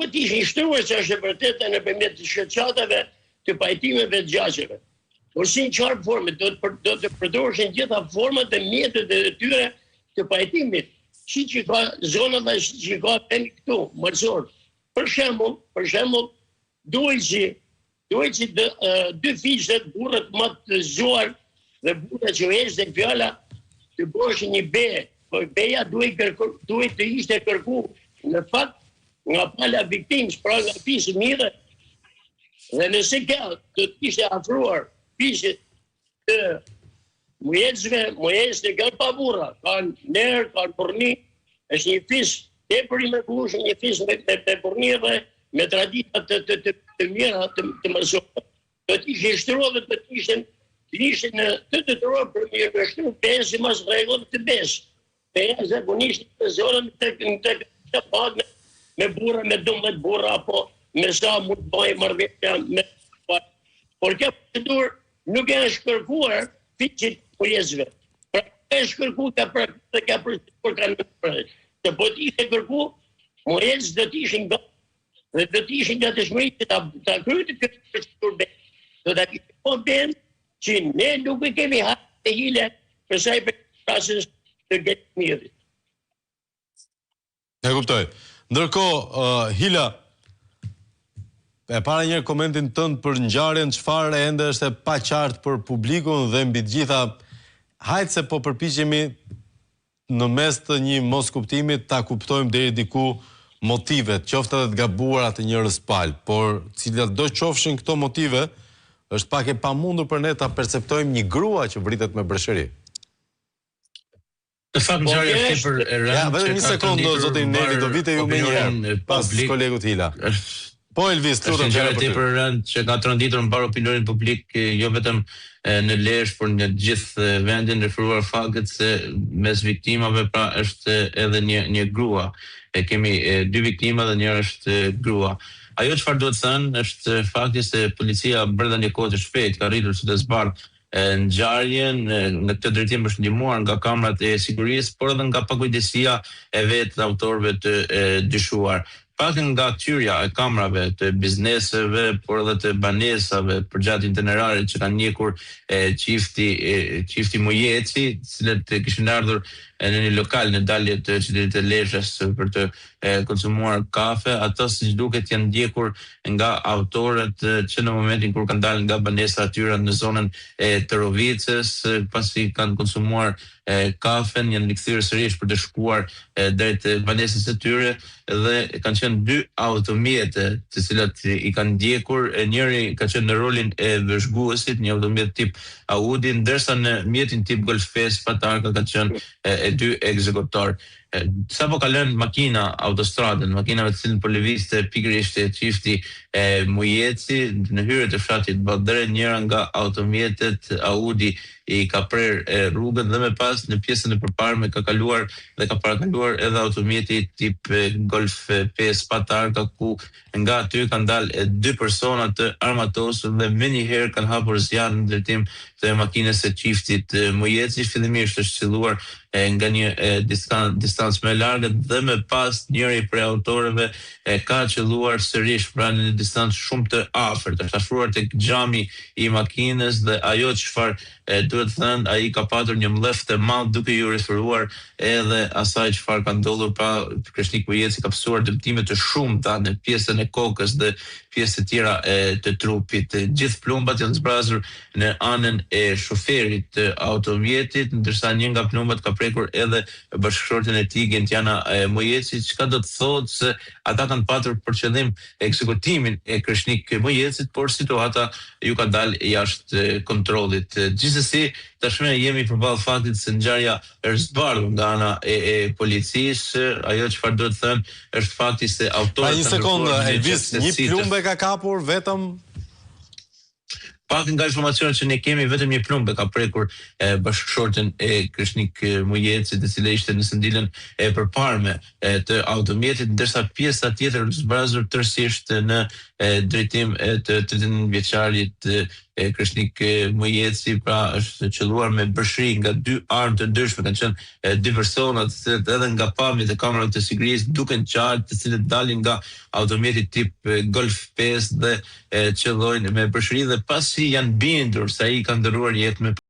Po t'ishin shtruar që është e vërtetë nëpërmjet të shoqatave të pajtimeve të gjaqeve. Por si në qarë forme, do të përdoreshin gjitha format e mjetet e tyre të pajtimit, që ka zonat dhe që ka vend këtu, mërsor. Për shembull, duhet që dy fiqet burrët më të zgjuar dhe burra që është dhe fjala të bëshin një be, por beja duhet të ishte kërku në fakt nga pala viktimës, pra nga fisë mire, dhe nëse kjo do të ishte afruar fiqet të mujetës të kanë pa burra, kanë nerë, kanë burni, është një fisë tepër i mrekullueshëm, një fisë me burni dhe me tradita të mira të mësuar. Do të ishin shtruar dhe do të ishin të detyruar për mirë me shtru pesë mas rregull të besë. Pesë zakonisht në zonën të pak me burra, me 12 burra, apo me sa mund të bëjë marrëveshja me. Por kjo procedurë nuk e është kërkuar fiqit mujetësve. Pra e është kërkuar ka procedurë kanë bërë. Se po të ishte kërku, mujetës do të ishin dhe do të ishin nga dëshmëritë ta kryejnë këtë procedurë. Do ta kishte po ben që ne nuk e kemi hapë të hile për sa i përkasës të getmirit. E kuptoj. Ndërkohë, Hila, e para një komentin tënd për ngjarjen, çfarë ende është e paqartë për publikun dhe mbi të gjitha, hajtë se po përpiqemi në mes të një mos kuptimit ta kuptojmë deri diku motivet, qoftë edhe të gabuara të njërës palë, por cilat do qofshin këto motive, është pak e pamundur për ne ta perceptojmë një grua që vritet me breshëri. Në fakt ngjarja është tepër e rëndë. Ja, vetëm një sekondë zotin Neli, do vite ju më një herë pas kolegut Hila. Po Elvis, lutem ngjarja është tepër e rëndë që ka tronditur mbar opinionin publik, jo vetëm në Lezhë, por në gjithë vendin, referuar faktit se mes viktimave pra është edhe një grua. Kemi dy viktima dhe njëra është grua. Ajo çfarë duhet thënë është fakti se policia brenda një kohe të shpejtë ka arritur që të zbardhë ngjarjen, në këtë drejtim është ndihmuar nga kamerat e sigurisë, por edhe nga pakujdesia e vetë autorëve të dyshuar. Pak nga thyrja e kamerave të bizneseve, por edhe të banesave përgjatë itinerarit që kanë njekur qifti Mujeci, cilët kishin ardhur në një lokal në dalje të qytetit të Lezhës për të konsumuar kafe, ato siç duket janë ndjekur nga autorët që në momentin kur kanë dalë nga banesa atyra në zonën e Tërovicës, pasi kanë konsumuar kafen, janë rikthyer sërish për të shkuar drejt banesës së tyre dhe kanë qenë dy automjete të cilat i kanë ndjekur, njëri ka qenë në rolin e vëzhguesit, një automjet tip Audi, ndërsa në mjetin tip Golf 5 patarka ka qenë e dy ekzekutor. Sa po kalon makina autostradën, makinave të cilën po lëvizte pikërisht çifti Mujeci në hyrje të fshatit Ballder, njëra nga automjetet Audi i ka prerë rrugën dhe me pas në pjesën e përparme ka kaluar dhe ka parakaluar edhe automjeti tip Golf 5 patarka, ku nga aty kanë dalë dy persona të armatosur dhe menjëherë kanë hapur zjarr në drejtim të makinës së çiftit Mujeci. Fillimisht është qelluar nga një distancë më e largët dhe me pas njëri prej autorëve ka qelluar sërish pra në një distancë shumë të afërt, është afruar tek xhami i makinës dhe ajo çfarë duhet thënë, ai ka patur një mllëf të madh duke ju referuar edhe asaj çfarë ka ndodhur, pra Kreshnik Mujeci ka pësuar dëmtime të shumta në pjesën e kokës dhe pjesë të tjera të trupit. Gjithë plumbat janë zbrazur në anën e shoferit të automjetit, ndërsa një nga plumbat ka prekur edhe bashkëshorten e tij Gentiana Mujeci, çka do të thotë se ata kanë patur për qëllim ekzekutimin e Kreshnik Mujecit, por situata ju ka dalë jashtë kontrollit. Gjithsesi, tashmë jemi përballë faktit se ngjarja është zbardhur nga ana e policisë. Ajo çfarë duhet të them është fakti se autorët një sekondë, Elvis, një plumbe ka kapur vetëm. Pak nga informacionet që ne kemi, vetëm një plumbe ka prekur bashkëshorten e Kreshnik Mujecit, e cila ishte në sëndilën e përparme të automjetit, ndërsa pjesa tjetër është zbrazur tërësisht në drejtim të 39 vjeçarit Kreshnik Mujeci, pra është qelluar me bërshri nga dy armë të ndryshme, kanë qenë dy persona të cilët edhe nga pamjet e kamerave të sigurisë duken qartë, të cilët dalin nga automjeti tip Golf 5 dhe qellojnë me bërshri, dhe pasi janë bindur se ai ka ndëruar jetë me